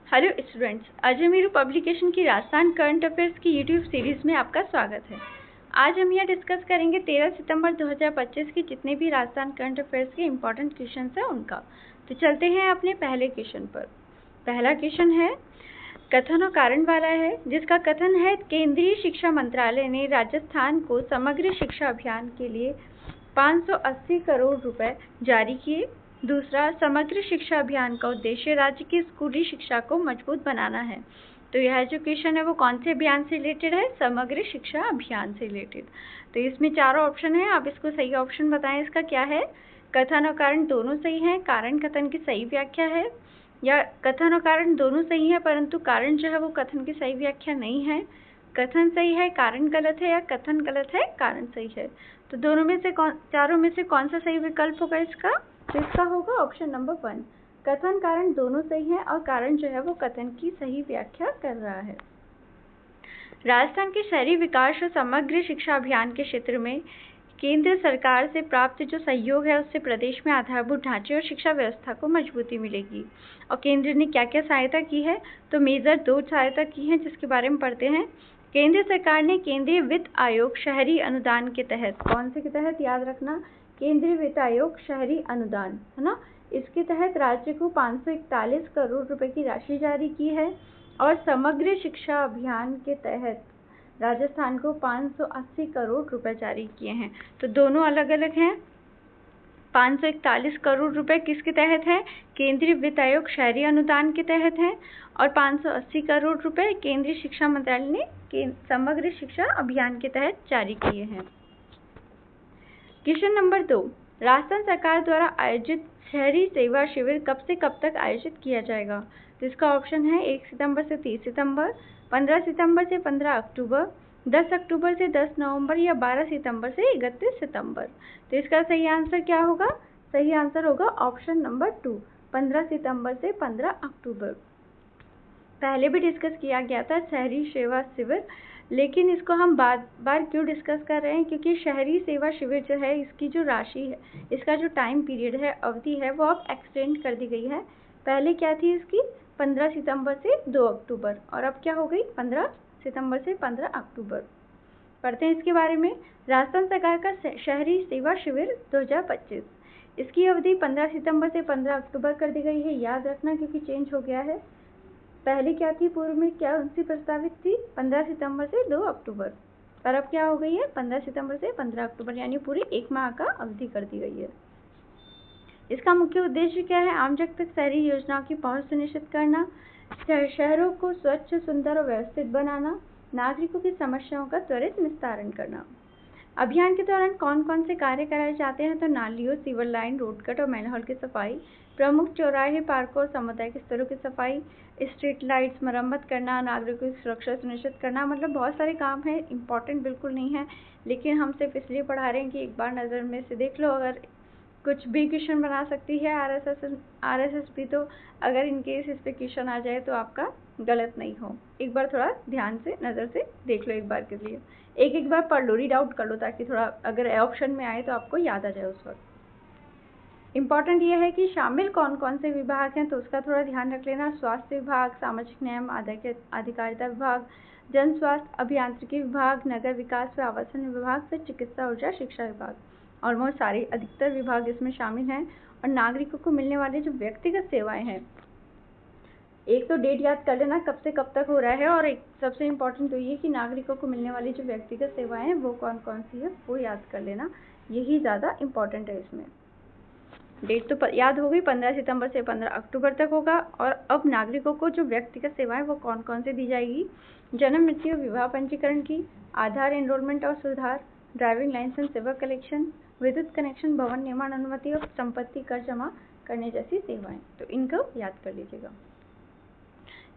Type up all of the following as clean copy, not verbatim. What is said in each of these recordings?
Hello students, अजमेरू publication की Rajasthan current affairs की YouTube series में आपका स्वागत है। आज हम यह डिस्कस करेंगे 13 सितंबर 2025 की जितने भी राजस्थान करंट अफेयर्स के इम्पोर्टेंट क्वेश्चन हैं उनका। तो चलते हैं अपने पहले क्वेश्चन पर। पहला क्वेश्चन है कथन और कारण वाला है, जिसका कथन है केंद्रीय शिक्षा मंत्रालय ने राजस्थान को समग्र शिक्षा अभियान के लिए 580 करोड़ रुपए जारी किए। दूसरा, समग्र शिक्षा अभियान का उद्देश्य राज्य की स्कूली शिक्षा को मजबूत बनाना है। तो यह जो क्वेश्चन है वो कौन से अभियान से रिलेटेड है? समग्र शिक्षा अभियान से रिलेटेड। तो इसमें चारों ऑप्शन है, आप इसको सही ऑप्शन बताएं। इसका क्या है? कथन और कारण दोनों सही हैं, कारण कथन की सही व्याख्या है, या कथन और कारण दोनों सही है परंतु कारण जो है वो कथन की सही व्याख्या नहीं है, कथन सही है कारण गलत है, या कथन गलत है कारण सही है। तो दोनों में से चारों में से कौन सा सही विकल्प होगा इसका? तो इसका होगा ऑप्शन नंबर 1। कथन कारण दोनों सही है और कारण जो है वो कथन की सही व्याख्या कर रहा है। राजस्थान के शहरी विकास और समग्र शिक्षा अभियान के क्षेत्र में केंद्र सरकार से प्राप्त जो सहयोग है उससे प्रदेश में आधारभूत ढांचे और शिक्षा व्यवस्था को मजबूती मिलेगी। और केंद्र ने क्या क्या सहायता की है? तो मेजर 2 सहायता की है, जिसके बारे में पढ़ते हैं। केंद्र सरकार ने केंद्रीय वित्त आयोग शहरी अनुदान के तहत, कौन से के तहत याद रखना? केंद्रीय वित्त आयोग शहरी अनुदान, है ना, इसके तहत राज्य को 541 करोड़ रुपए की राशि जारी की है। और समग्र शिक्षा अभियान के तहत राजस्थान को 580 करोड़ रुपए जारी किए हैं। तो दोनों अलग अलग हैं। 541 करोड़ रुपए किसके तहत है? केंद्रीय वित्त आयोग शहरी अनुदान के तहत है। और 580 करोड़ रुपए केंद्रीय शिक्षा मंत्रालय ने समग्र शिक्षा अभियान के तहत जारी किए हैं। क्वेश्चन नंबर 2, राजस्थान सरकार द्वारा आयोजित शहरी सेवा शिविर कब से कब तक आयोजित किया जाएगा? तो इसका ऑप्शन है 1 सितंबर से 30 सितंबर, 15 सितंबर से 15 अक्टूबर, 10 अक्टूबर से 10 नवंबर, या 12 सितंबर से 31 सितंबर। तो इसका सही आंसर क्या होगा? सही आंसर होगा ऑप्शन नंबर 2, 15 सितंबर से 15 अक्टूबर। पहले भी डिस्कस किया गया था शहरी सेवा शिविर, लेकिन इसको हम बार बार क्यों डिस्कस कर रहे हैं? क्योंकि शहरी सेवा शिविर जो है इसकी जो राशि है, इसका जो टाइम पीरियड है, अवधि है, वो अब एक्सटेंड कर दी गई है। पहले क्या थी इसकी? 15 सितंबर से 2 अक्टूबर, और अब क्या हो गई? 15 सितंबर से 15 अक्टूबर। पढ़ते हैं इसके बारे में। राजस्थान सरकार का शहरी सेवा शिविर 2025, इसकी अवधि 15 सितंबर से 15 अक्टूबर कर दी गई है। याद रखना क्योंकि चेंज हो गया है। पहले क्या थी? पूर्व में क्या उनसे प्रस्तावित थी? 15 सितंबर से 2 अक्टूबर, और अब क्या हो गई है? 15 सितंबर से 15 अक्टूबर, यानी पूरी 1 माह का अवधि कर दी गई है। इसका मुख्य उद्देश्य क्या है? आम जन तक शहरी योजनाओं की पहुंच सुनिश्चित करना, शहरों को स्वच्छ, सुंदर और व्यवस्थित बनाना, नागरिकों की समस्याओं का त्वरित निस्तारण करना। अभियान के दौरान कौन कौन से कार्य कराए जाते हैं? तो नालियों, सीवर लाइन, रोड कट और मैनहोल की सफाई, प्रमुख चौराहे, पार्कों और सामुदायिक स्थलों की सफाई, स्ट्रीट लाइट्स मरम्मत करना, नागरिकों की सुरक्षा सुनिश्चित करना। मतलब बहुत सारे काम हैं, इंपॉर्टेंट बिल्कुल नहीं है, लेकिन हम सिर्फ इसलिए पढ़ा रहे हैं कि एक बार नज़र में से देख लो। अगर कुछ भी क्वेश्चन बना सकती है आरएसएस भी, तो अगर इनकेस इस पे क्वेश्चन आ जाए तो आपका गलत नहीं हो। एक बार थोड़ा ध्यान से नज़र से देख लो, एक बार के लिए एक बार पढ़ लो, रीड आउट कर लो, ताकि थोड़ा अगर ऑप्शन में आए तो आपको याद आ जाए उस वक्त। इम्पॉर्टेंट ये है कि शामिल कौन कौन से विभाग हैं, तो उसका थोड़ा ध्यान रख लेना। स्वास्थ्य विभाग, सामाजिक न्याय अधिकारिता विभाग, जन स्वास्थ्य अभियांत्रिकी विभाग, नगर विकास व आवासन विभाग, फिर चिकित्सा ऊर्जा शिक्षा विभाग। ऑलमोस्ट सारे अधिकतर विभाग इसमें शामिल हैं। और नागरिकों को मिलने वाले जो व्यक्तिगत सेवाएं हैं, एक तो डेट याद कर लेना कब से कब तक हो रहा है, और एक सबसे इम्पोर्टेंट तो ये कि नागरिकों को मिलने वाली जो व्यक्तिगत सेवाएं हैं वो कौन कौन सी है वो याद कर लेना, यही ज़्यादा इम्पोर्टेंट है इसमें। डेट तो याद हो गई, 15 सितंबर से 15 अक्टूबर तक होगा। और अब नागरिकों को जो व्यक्तिगत सेवाएं वो कौन कौन से दी जाएगी? जन्म मृत्यु विवाह पंजीकरण की, आधार एनरोलमेंट और सुधार, ड्राइविंग लाइसेंस सेवा कलेक्शन, विद्युत कनेक्शन, भवन निर्माण अनुमति और संपत्ति कर जमा करने जैसी सेवाएं। तो इनको याद कर लीजिएगा।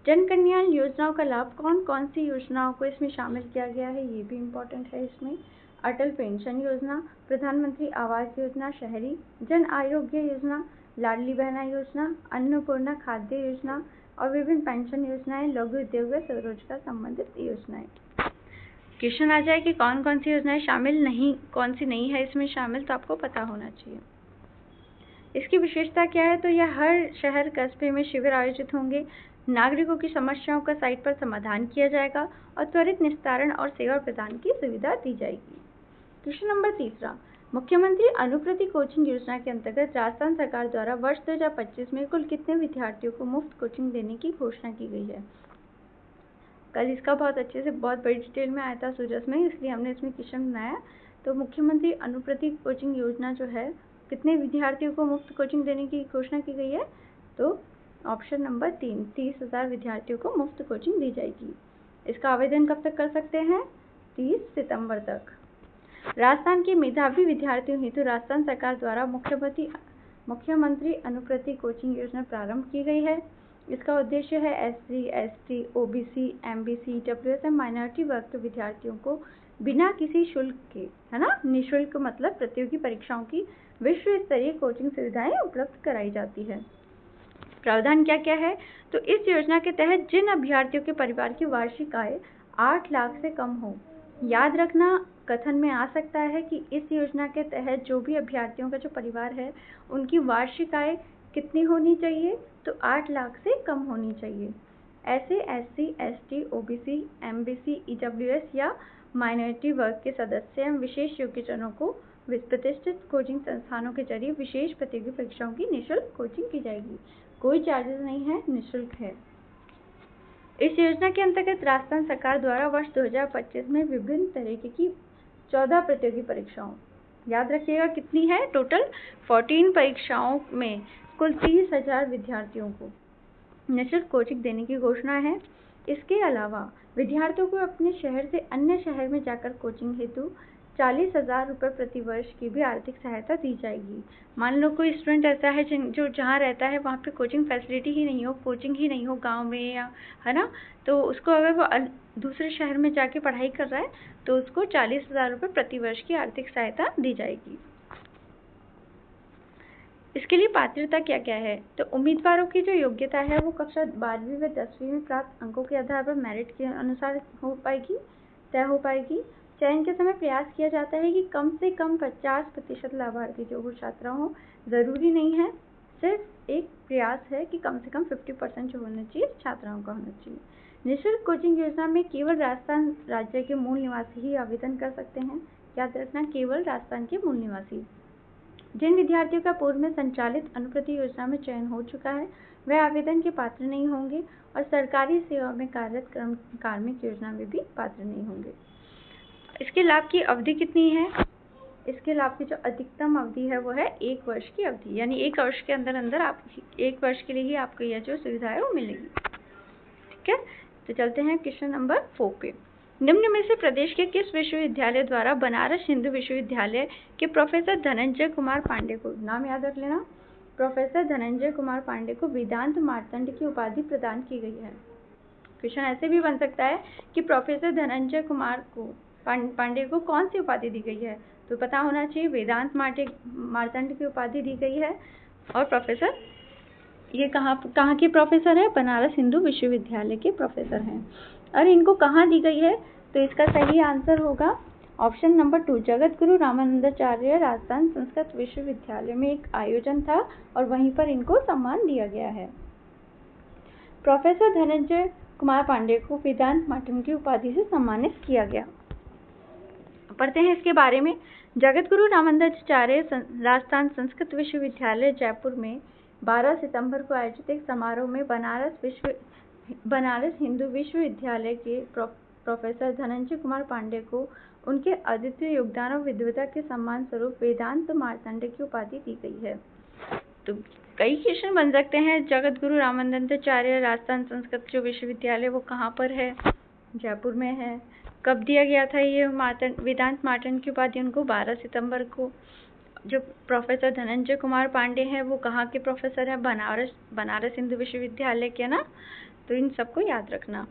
जन कल्याण योजनाओं का लाभ, कौन कौन सी योजनाओं को इसमें शामिल किया गया है, ये भी इम्पोर्टेंट है इसमें। अटल पेंशन योजना, प्रधानमंत्री आवास योजना शहरी, जन आरोग्य योजना, लाडली बहना योजना, अन्नपूर्णा खाद्य योजना और विभिन्न पेंशन योजनाएं, लघु उद्योग व स्वरोजगार संबंधित योजनाएं। क्वेश्चन आ जाए कि कौन कौन सी योजनाएं शामिल नहीं, कौन सी नहीं है इसमें शामिल, तो आपको पता होना चाहिए। इसकी विशेषता क्या है? तो यह हर शहर कस्बे में शिविर आयोजित होंगे, नागरिकों की समस्याओं का साइट पर समाधान किया जाएगा और त्वरित निस्तारण और सेवा प्रदान की सुविधा दी जाएगी। क्वेश्चन नंबर 3, मुख्यमंत्री अनुप्रति कोचिंग योजना के अंतर्गत राजस्थान सरकार द्वारा वर्ष 2025 में कुल कितने विद्यार्थियों को मुफ्त कोचिंग देने की घोषणा की गई है? कल इसका बहुत अच्छे से बहुत बड़ी डिटेल में आया था सूरज में, इसलिए हमने इसमें क्वेश्चन बनाया। तो मुख्यमंत्री अनुप्रति कोचिंग योजना जो है, कितने विद्यार्थियों को मुफ्त कोचिंग देने की घोषणा की गई है? तो ऑप्शन नंबर 3, 30,000 विद्यार्थियों को मुफ्त कोचिंग दी जाएगी। इसका आवेदन कब तक कर सकते हैं? 30 सितंबर तक। राजस्थान के मेधावी विद्यार्थियों हेतु राजस्थान सरकार द्वारा मुख्यमंत्री अनुप्रति कोचिंग योजना प्रारंभ की गई है। इसका उद्देश्य है SC, ST, OBC, MBC, EWS minority वर्ग के विद्यार्थियों को बिना किसी शुल्क के, है ना, निःशुल्क मतलब प्रतियोगी परीक्षाओं की विश्व स्तरीय कोचिंग सुविधाएं उपलब्ध कराई जाती है। प्रावधान क्या क्या है? तो इस योजना के तहत जिन अभ्यर्थियों के परिवार की वार्षिक आय 8 लाख से कम हो, याद रखना कथन में आ सकता है कि इस योजना के तहत जो भी अभ्यर्थियों का जो परिवार है उनकी वार्षिक आय कितनी होनी चाहिए? तो 8 लाख से कम होनी चाहिए। ऐसे SC, ST, OBC, MBC, EWS या माइनॉरिटी वर्ग के सदस्य एवं विशेष योग्यजनों को प्रतिष्ठित कोचिंग संस्थानों के जरिए विशेष प्रतियोगी परीक्षाओं की निःशुल्क कोचिंग की जाएगी। कोई चार्जेस नहीं है, निःशुल्क है। इस योजना के अंतर्गत राजस्थान सरकार द्वारा वर्ष 2025 में विभिन्न तरीके की 14 प्रतियोगी परीक्षाओं, याद रखिएगा कितनी है टोटल? 14 परीक्षाओं में कुल 30,000 विद्यार्थियों को निःशुल्क कोचिंग देने की घोषणा है। इसके अलावा विद्यार्थियों को अपने शहर से अन्य शहर में जाकर कोचिंग हेतु 40,000 रुपये प्रति वर्ष की भी आर्थिक सहायता दी जाएगी। मान लो कोई स्टूडेंट ऐसा है जो जहाँ रहता है वहाँ पे कोचिंग फैसिलिटी ही नहीं हो, कोचिंग ही नहीं हो गांव में, या है ना, तो उसको अगर वो दूसरे शहर में जाके पढ़ाई कर रहा है तो उसको 40,000 रुपये प्रति वर्ष की आर्थिक सहायता दी जाएगी। इसके लिए पात्रता क्या क्या है? तो उम्मीदवारों की जो योग्यता है वो कक्षा 12वीं व 10वीं में प्राप्त अंकों के आधार पर मेरिट के अनुसार तय हो पाएगी। चयन के समय प्रयास किया जाता है कि कम से कम 50% लाभार्थी जो वो छात्रा हो, जरूरी नहीं है, सिर्फ एक प्रयास है कि कम से कम 50% जो होना चाहिए छात्राओं का होना चाहिए। निःशुल्क कोचिंग योजना में केवल राजस्थान राज्य के मूल निवासी ही आवेदन कर सकते हैं। याद रखना, केवल राजस्थान के मूल निवासी। जिन विद्यार्थियों का पूर्व में संचालित अनुप्रति योजना में चयन हो चुका है वह आवेदन के पात्र नहीं होंगे और सरकारी सेवा में कार्यरत कार्मिक योजना में भी पात्र नहीं होंगे। इसके लाभ की अवधि कितनी है? इसके लाभ की जो अधिकतम अवधि है वो है 1 वर्ष की अवधि, यानी 1 वर्ष के अंदर आप 1 वर्ष के लिए ही आपको यह जो सुविधा है वो मिलेगी। ठीक है, तो चलते हैं क्वेश्चन नंबर 4 पे। निम्न में से प्रदेश के किस विश्वविद्यालय द्वारा बनारस हिंदू विश्वविद्यालय के प्रोफेसर धनंजय कुमार पांडे को, नाम याद रख लेना, प्रोफेसर धनंजय कुमार पांडे को वेदांत मार्तंड की उपाधि प्रदान की गई है? क्वेश्चन ऐसे भी बन सकता है कि प्रोफेसर धनंजय कुमार को पांडे को कौन सी उपाधि दी गई है? तो पता होना चाहिए, वेदांत मार्तंड की उपाधि दी गई है। और प्रोफेसर ये कहाँ के प्रोफेसर है? बनारस हिंदू विश्वविद्यालय के प्रोफेसर हैं। और इनको कहाँ दी गई है? तो इसका सही आंसर होगा ऑप्शन नंबर 2, जगत गुरु रामानंदाचार्य राजस्थान संस्कृत विश्वविद्यालय में एक आयोजन था और वहीं पर इनको सम्मान दिया गया है। प्रोफेसर धनंजय कुमार पांडे को वेदांत मार्तंड की उपाधि से सम्मानित किया गया। पढ़ते हैं इसके बारे में। जगत गुरु रामानंदाचार्य राजस्थान संस्कृत विश्वविद्यालय जयपुर में 12 सितंबर को आयोजित एक समारोह में बनारस हिंदू विश्वविद्यालय के प्रोफेसर धनंजय कुमार पांडे को उनके अद्वितीय योगदान और विद्वता के सम्मान स्वरूप वेदांत मार्तंड की उपाधि दी गई है। तो कई क्वेश्चन बन सकते हैं। जगत गुरु रामानंदाचार्य राजस्थान संस्कृत जो विश्वविद्यालय वो कहाँ पर है? जयपुर में है। कब दिया गया था ये वेदांत मार्तंड की उपाधि उनको? 12 सितंबर को। जो प्रोफेसर धनंजय कुमार पांडे हैं वो कहाँ के प्रोफेसर हैं? बनारस हिंदू विश्वविद्यालय के ना। तो इन सबको याद रखना।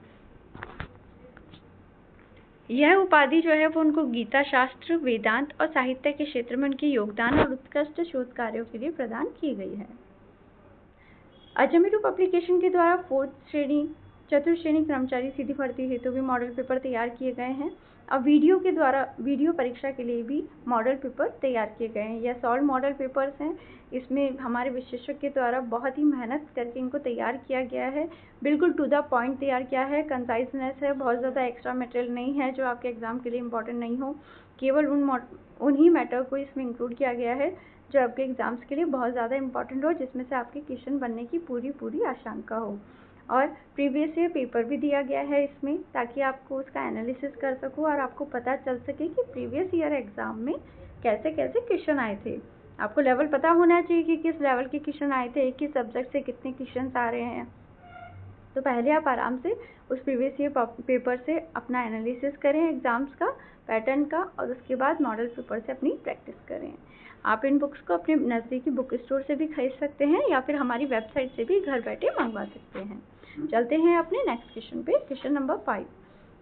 यह उपाधि जो है वो उनको गीता शास्त्र, वेदांत और साहित्य के क्षेत्र में उनके योगदान और उत्कृष्ट शोध कार्यों के लिए प्रदान की गई है। अजमेरू पब्लिकेशन के द्वारा 4th श्रेणी चतुर्थ श्रेणी कर्मचारी सीधी भर्ती हेतु भी मॉडल पेपर तैयार किए गए हैं। अब वीडियो परीक्षा के लिए भी मॉडल पेपर तैयार किए गए हैं। यह सॉल्व मॉडल पेपर्स हैं। इसमें हमारे विशेषज्ञ के द्वारा बहुत ही मेहनत करके इनको तैयार किया गया है। बिल्कुल टू द पॉइंट तैयार किया है, कंसाइजनेस है, बहुत ज़्यादा एक्स्ट्रा मटेरियल नहीं है जो आपके एग्जाम के लिए इंपॉर्टेंट नहीं हो। केवल उन्हीं मैटर को इसमें इंक्लूड किया गया है जो आपके एग्जाम्स के लिए बहुत ज़्यादा इंपॉर्टेंट हो, जिसमें से आपके क्वेश्चन बनने की पूरी आशंका हो। और प्रीवियस ईयर पेपर भी दिया गया है इसमें, ताकि आपको उसका एनालिसिस कर सको और आपको पता चल सके कि प्रीवियस ईयर एग्ज़ाम में कैसे कैसे क्वेश्चन आए थे। आपको लेवल पता होना चाहिए कि किस लेवल के क्वेश्चन आए थे, एक ही सब्जेक्ट से कितने क्वेश्चन आ रहे हैं। तो पहले आप आराम से उस प्रीवियस ईयर पेपर से अपना एनालिसिस करें एग्ज़ाम्स का, पैटर्न का, और उसके बाद मॉडल पेपर से अपनी प्रैक्टिस करें। आप इन बुक्स को अपने नज़दीकी बुक स्टोर से भी खरीद सकते हैं या फिर हमारी वेबसाइट से भी घर बैठे मंगवा सकते हैं। चलते हैं अपने नेक्स्ट क्वेश्चन पे। Question number 5।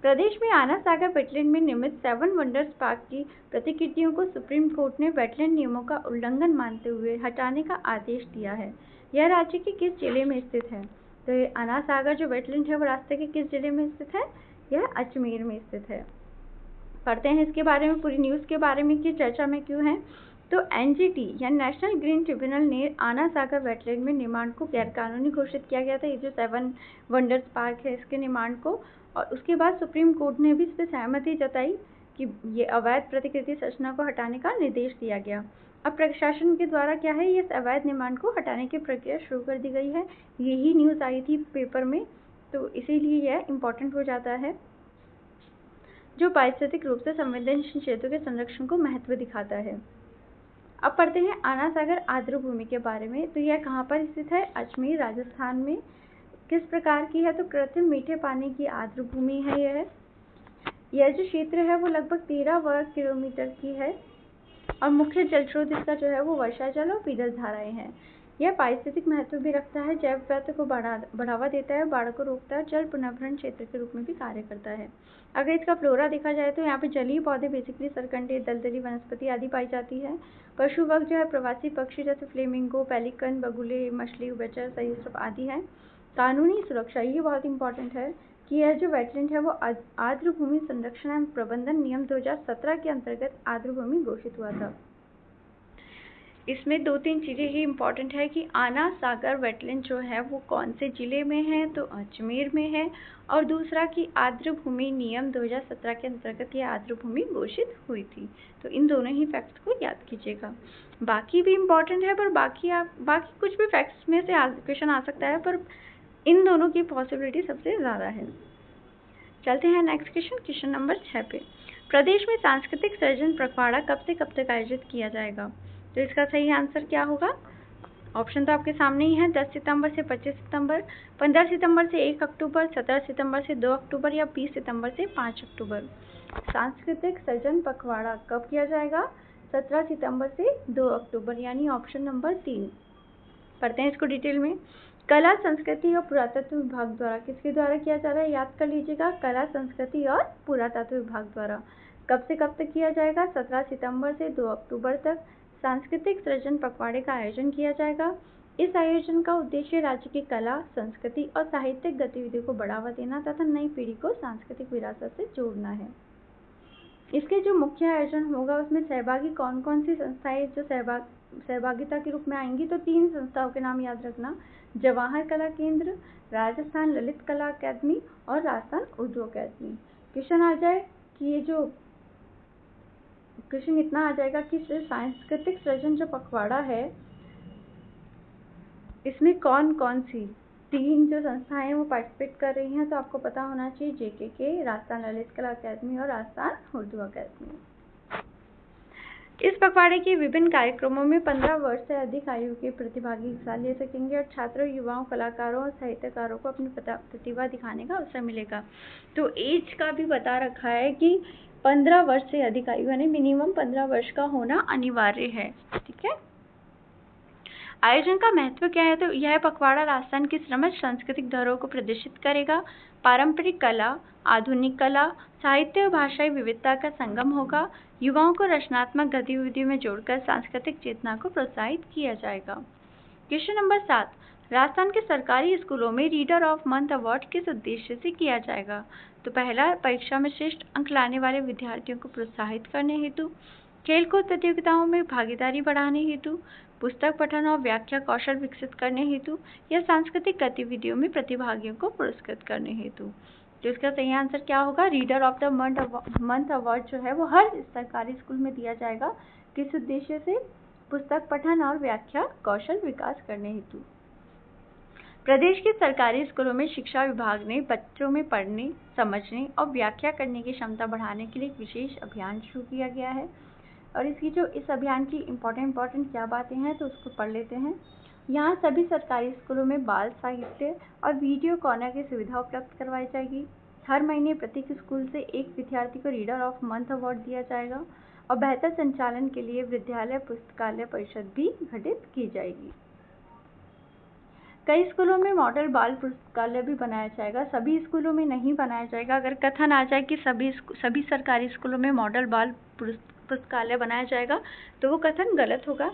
प्रदेश में आना सागर वेटलैंड में निर्मित 7 वंडर्स पार्क की प्रतिकृतियों को सुप्रीम कोर्ट ने वेटलैंड नियमों का उल्लंघन मानते हुए हटाने का आदेश दिया है। यह राज्य के किस जिले में स्थित है? तो ये आना सागर जो वेटलैंड है वो राज्य के किस जिले में स्थित है? यह अजमेर में स्थित है। पढ़ते हैं इसके बारे में, पूरी न्यूज़ के बारे में कि चर्चा में क्यों है। तो एनजीटी या नेशनल ग्रीन ट्रिब्यूनल ने आना सागर वेटलैंड में निर्माण को गैरकानूनी घोषित किया गया था। ये जो 7 वंडर्स पार्क है इसके निर्माण को, और उसके बाद सुप्रीम कोर्ट ने भी इस पर सहमति जताई कि ये अवैध प्रतिकृति संरचना को हटाने का निर्देश दिया गया। अब प्रशासन के द्वारा क्या है, ये अवैध निर्माण को हटाने की प्रक्रिया शुरू कर दी गई है। यही न्यूज़ आई थी पेपर में, तो इसीलिए यह इम्पोर्टेंट हो जाता है, जो पारिस्थितिक रूप से संवेदनशील क्षेत्रों के संरक्षण को महत्व दिखाता है। अब पढ़ते हैं आना सागर आर्द्र भूमि के बारे में। तो यह कहाँ पर स्थित है? अजमेर, राजस्थान में। किस प्रकार की है? तो कृत्रिम मीठे पानी की आर्द्र भूमि है यह जो क्षेत्र है वो लगभग 13 वर्ग किलोमीटर की है, और मुख्य जल स्रोत इसका जो है वो वर्षा जल और पीडल धाराएं हैं। यह पारिस्थितिक महत्व भी रखता है, जैव विविधता को बढ़ावा देता है, बाढ़ को रोकता है, जल पुनर्भरण क्षेत्र के रूप में भी कार्य करता है। अगर इसका फ्लोरा देखा जाए तो यहाँ पे जलीय पौधे बेसिकली सरकंडे, दलदली वनस्पति आदि पाई जाती है। पशु वर्ग जो है प्रवासी पक्षी जैसे फ्लेमिंगो, पेलिकन, बगुले, मछली, उभयचर, सरीसृप आदि है। कानूनी सुरक्षा, ये बहुत इंपॉर्टेंट है कि यह जो वेटलैंड है वो आर्द्र भूमि संरक्षण एवं प्रबंधन नियम 2017 के अंतर्गत आर्द्र भूमि घोषित हुआ था। इसमें 2-3 चीज़ें ही इम्पॉर्टेंट है कि आना सागर वेटलैंड जो है वो कौन से ज़िले में है, तो अजमेर में है, और दूसरा कि आर्द्र भूमि नियम 2017 के अंतर्गत ये आर्द्र भूमि घोषित हुई थी। तो इन दोनों ही फैक्ट्स को याद कीजिएगा। बाकी भी इम्पॉर्टेंट है, पर बाकी कुछ भी फैक्ट्स में से क्वेश्चन आ सकता है, पर इन दोनों की पॉसिबिलिटी सबसे ज़्यादा है। चलते हैं नेक्स्ट क्वेश्चन नंबर 6 पे। प्रदेश में सांस्कृतिक सृजन पखवाड़ा कब से कब तक आयोजित किया जाएगा? तो इसका सही आंसर क्या होगा? ऑप्शन तो आपके सामने ही है। 10 सितंबर से 25 सितंबर, 15 सितंबर से 1 अक्टूबर, 17 सितंबर से 2 अक्टूबर या 20 सितंबर से 5 अक्टूबर। सांस्कृतिक सृजन पखवाड़ा कब किया जाएगा? 17 सितंबर से 2 अक्टूबर, यानी ऑप्शन नंबर 3। पढ़ते हैं इसको डिटेल में। कला, संस्कृति और पुरातत्व विभाग द्वारा, किसके द्वारा किया जा रहा है? याद कर लीजिएगा, कला, संस्कृति और पुरातत्व विभाग द्वारा। कब से कब तक किया जाएगा? 17 सितंबर से 2 अक्टूबर तक सांस्कृतिक सृजन पखवाड़े का आयोजन किया जाएगा। इस आयोजन का उद्देश्य राज्य की कला, संस्कृति और साहित्यिक गतिविधियों को बढ़ावा देना तथा नई पीढ़ी को सांस्कृतिक विरासत से जोड़ना है। इसके जो मुख्य आयोजन होगा उसमें सहभागी कौन कौन सी संस्थाएं जो सहभागिता के रूप में आएंगी? तो 3 संस्थाओं के नाम याद रखना, जवाहर कला केंद्र, राजस्थान ललित कला अकादमी और राजस्थान उर्दू अकादमी। क्वेश्चन आ जाए कि ये जो क्वेश्चन इतना आ जाएगा कि सांस्कृतिक सृजन जो पखवाड़ा है इसमें कौन कौन सी 3 जो संस्थाएं वो पार्टिसिपेट कर रही हैं, तो आपको पता होना चाहिए JKK, राजस्थान ललित कला अकादमी और राजस्थान उर्दू अकादमी। इस पखवाड़े के विभिन्न कार्यक्रमों में 15 वर्ष से अधिक आयु के प्रतिभागी हिस्सा ले सकेंगे और छात्रों, युवाओं, कलाकारों और साहित्यकारों को अपनी प्रतिभा दिखाने का अवसर मिलेगा। तो एज का भी बता रखा है कि 15 वर्ष से अधिक आयु, यानी मिनिमम 15 वर्ष का होना अनिवार्य है। ठीक है। आयोजन का महत्व क्या है? तो यह पखवाड़ा राजस्थान की समृद्ध सांस्कृतिक धरोहर को प्रदर्शित करेगा। पारंपरिक कला, आधुनिक कला, साहित्य और भाषाई विविधता का संगम होगा। युवाओं को रचनात्मक गतिविधियों में जोड़कर सांस्कृतिक चेतना को प्रोत्साहित किया जाएगा। Question number 7। राजस्थान के सरकारी स्कूलों में रीडर ऑफ मंथ अवार्ड किस उद्देश्य से किया जाएगा? तो पहला, परीक्षा में श्रेष्ठ अंक लाने वाले विद्यार्थियों को प्रोत्साहित करने हेतु, खेलकूद प्रतियोगिताओं में भागीदारी बढ़ाने हेतु, पुस्तक पठन और व्याख्या कौशल विकसित करने हेतु, या सांस्कृतिक गतिविधियों में प्रतिभागियों को पुरस्कृत करने हेतु। तो इसका सही आंसर क्या होगा? Reader of the month award जो है वो हर सरकारी स्कूल में दिया जाएगा। किस उद्देश्य से? पुस्तक पठन और व्याख्या कौशल विकास करने हेतु। प्रदेश के सरकारी स्कूलों में शिक्षा विभाग ने बच्चों में पढ़ने, समझने और व्याख्या करने की क्षमता बढ़ाने के लिए एक विशेष अभियान शुरू किया गया है। और इस अभियान की इम्पोर्टेंट क्या बातें हैं तो उसको पढ़ लेते हैं। यहाँ सभी सरकारी स्कूलों में बाल साहित्य और वीडियो कॉर्नर की सुविधा उपलब्ध करवाई जाएगी। हर महीने प्रत्येक स्कूल से एक विद्यार्थी को रीडर ऑफ मंथ अवार्ड दिया जाएगा और बेहतर संचालन के लिए विद्यालय पुस्तकालय परिषद भी गठित की जाएगी। कई स्कूलों में मॉडल बाल पुस्तकालय भी बनाया जाएगा, सभी स्कूलों में नहीं बनाया जाएगा। अगर कथन आ जाए कि सभी सरकारी स्कूलों में मॉडल बाल पुस्तकालय बनाया जाएगा तो वो कथन गलत होगा।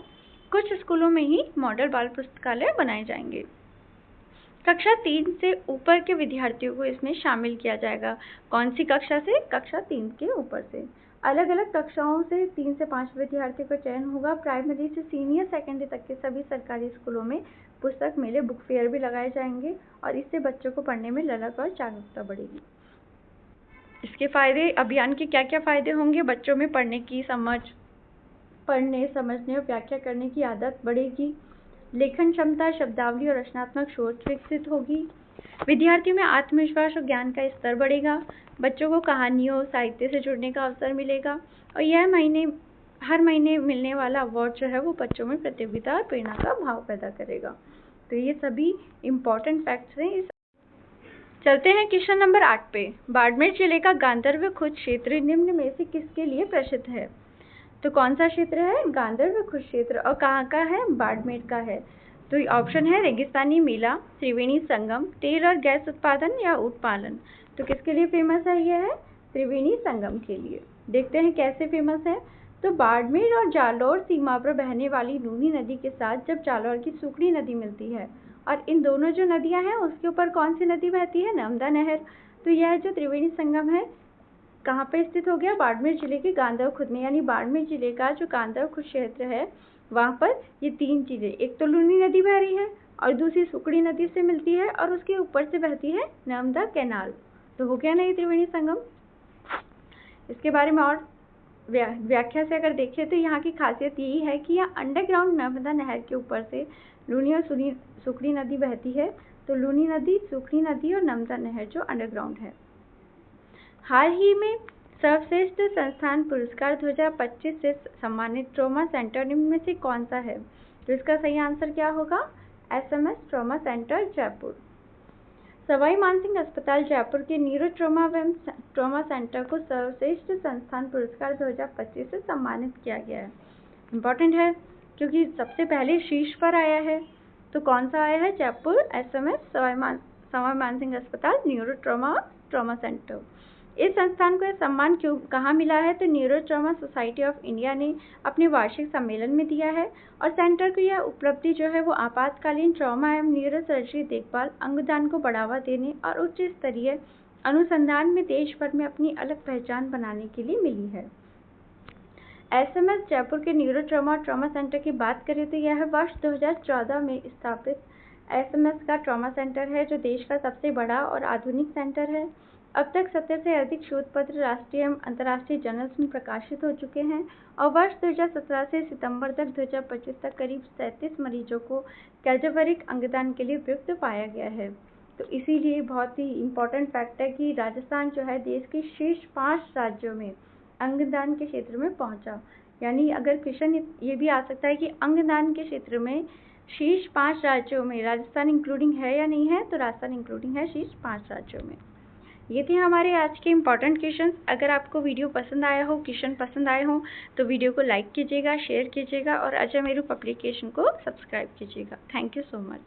कुछ स्कूलों में ही मॉडल बाल पुस्तकालय बनाए जाएंगे। कक्षा 3 से ऊपर के विद्यार्थियों को इसमें शामिल किया जाएगा। कौन सी कक्षा से? कक्षा 3 के ऊपर से। अलग अलग कक्षाओं से 3 से 5 विद्यार्थियों का चयन होगा। प्राइमरी से सीनियर सेकेंडरी तक के सभी सरकारी स्कूलों में पुस्तक मेले, बुक फेयर भी लगाए जाएंगे और इससे बच्चों को पढ़ने में ललक और जागरूकता बढ़ेगी। इसके फायदे, अभियान के क्या क्या फायदे होंगे? बच्चों में पढ़ने की समझ, पढ़ने समझने और व्याख्या करने की आदत बढ़ेगी। लेखन क्षमता, शब्दावली और रचनात्मक सोच विकसित होगी। विद्यार्थियों में आत्मविश्वास और ज्ञान का स्तर बढ़ेगा। बच्चों को कहानियों, साहित्य से जुड़ने का अवसर मिलेगा और हर महीने मिलने वाला अवार्ड जो है वो बच्चों में प्रतियोगिता और प्रेरणा का भाव पैदा करेगा। तो ये सभी इम्पोर्टेंट फैक्ट्स हैं। चलते हैं क्वेश्चन नंबर 8 पे। बाड़मेर जिले का गांधर्व खुर्द क्षेत्र निम्न में से किसके लिए प्रसिद्ध है? तो कौन सा क्षेत्र है? गांधर्व खुर्द क्षेत्र। और कहाँ का है? बाड़मेर का है। तो ऑप्शन है रेगिस्तानी मेला, त्रिवेणी संगम, तेल और गैस उत्पादन या ऊँट पालन। तो किसके लिए फेमस है? ये है त्रिवेणी संगम के लिए। देखते हैं कैसे फेमस है। तो बाड़मेर और जालौर सीमा पर बहने वाली लूनी नदी के साथ जब जालौर की सुकड़ी नदी मिलती है और इन दोनों जो नदियां हैं उसके ऊपर कौन सी नदी बहती है? नर्मदा नहर। तो यह जो त्रिवेणी संगम है कहाँ पे स्थित हो गया? बाड़मेर जिले के गांधर्व खुर्द में। यानी बाड़मेर जिले का जो गांधर्व खुर्द क्षेत्र है वहाँ पर ये 3 चीजें, एक तो लूनी नदी बह रही है और दूसरी सुकड़ी नदी से मिलती है और उसके ऊपर से बहती है नर्मदा कैनाल। तो हो गया ना ये त्रिवेणी संगम। इसके बारे में और व्याख्या से अगर देखें तो यहाँ की खासियत यही है कि यह अंडरग्राउंड नर्मदा नहर के ऊपर से लूनी और सुकड़ी नदी बहती है। तो लूनी नदी, सुकड़ी नदी और नर्मदा नहर जो अंडरग्राउंड है। हाल ही में सर्वश्रेष्ठ संस्थान पुरस्कार 2025 से सम्मानित ट्रॉमा सेंटर निम्न में से कौन सा है? तो इसका सही आंसर क्या होगा? SMS trauma centre Jaipur. Sawai Mansingh अस्पताल जयपुर के न्यूरो ट्रॉमा सेंटर को सर्वश्रेष्ठ संस्थान पुरस्कार 2025 से सम्मानित किया गया है। इम्पोर्टेंट है क्योंकि सबसे पहले शीर्ष पर आया है। तो कौन सा आया है? जयपुर SMS सवाई मानसिंह अस्पताल न्यूरो ट्रॉमा सेंटर। इस संस्थान को यह सम्मान कहाँ मिला है? तो neuro trauma society of India ने अपने वार्षिक सम्मेलन में दिया है और सेंटर को यह उपलब्धि जो है वो आपातकालीन ट्रॉमा एवं न्यूरो सर्जरी देखभाल, अंगदान को बढ़ावा देने और उच्च स्तरीय अनुसंधान में देश भर में अपनी अलग पहचान बनाने के लिए मिली है। SMS जयपुर के न्यूरो ट्रॉमा सेंटर की बात करें तो यह वर्ष 2014 में स्थापित SMS का ट्रॉमा सेंटर है जो देश का सबसे बड़ा और आधुनिक सेंटर है। अब तक 70 से अधिक शोध पत्र राष्ट्रीय एवं अंतर्राष्ट्रीय जर्नल्स में प्रकाशित हो चुके हैं और वर्ष 2017 से सितंबर तक 2025 तक करीब 37 मरीजों को कैडेवरिक अंगदान के लिए उपयुक्त पाया गया है। तो इसीलिए बहुत ही इम्पोर्टेंट फैक्ट है कि राजस्थान जो है देश के शीर्ष 5 राज्यों में अंगदान के क्षेत्र में पहुंचा। यानी अगर क्वेश्चन ये भी आ सकता है कि अंगदान के क्षेत्र में शीर्ष 5 राज्यों में राजस्थान इंक्लूडिंग है या नहीं है? तो राजस्थान इंक्लूडिंग है शीर्ष 5 राज्यों में। ये थे हमारे आज के इम्पॉर्टेंट क्वेश्चंस। अगर आपको वीडियो पसंद आया हो, क्वेश्चन पसंद आए हो तो वीडियो को लाइक कीजिएगा, शेयर कीजिएगा और अजय मेरू पब्लिकेशन को सब्सक्राइब कीजिएगा। Thank you so much.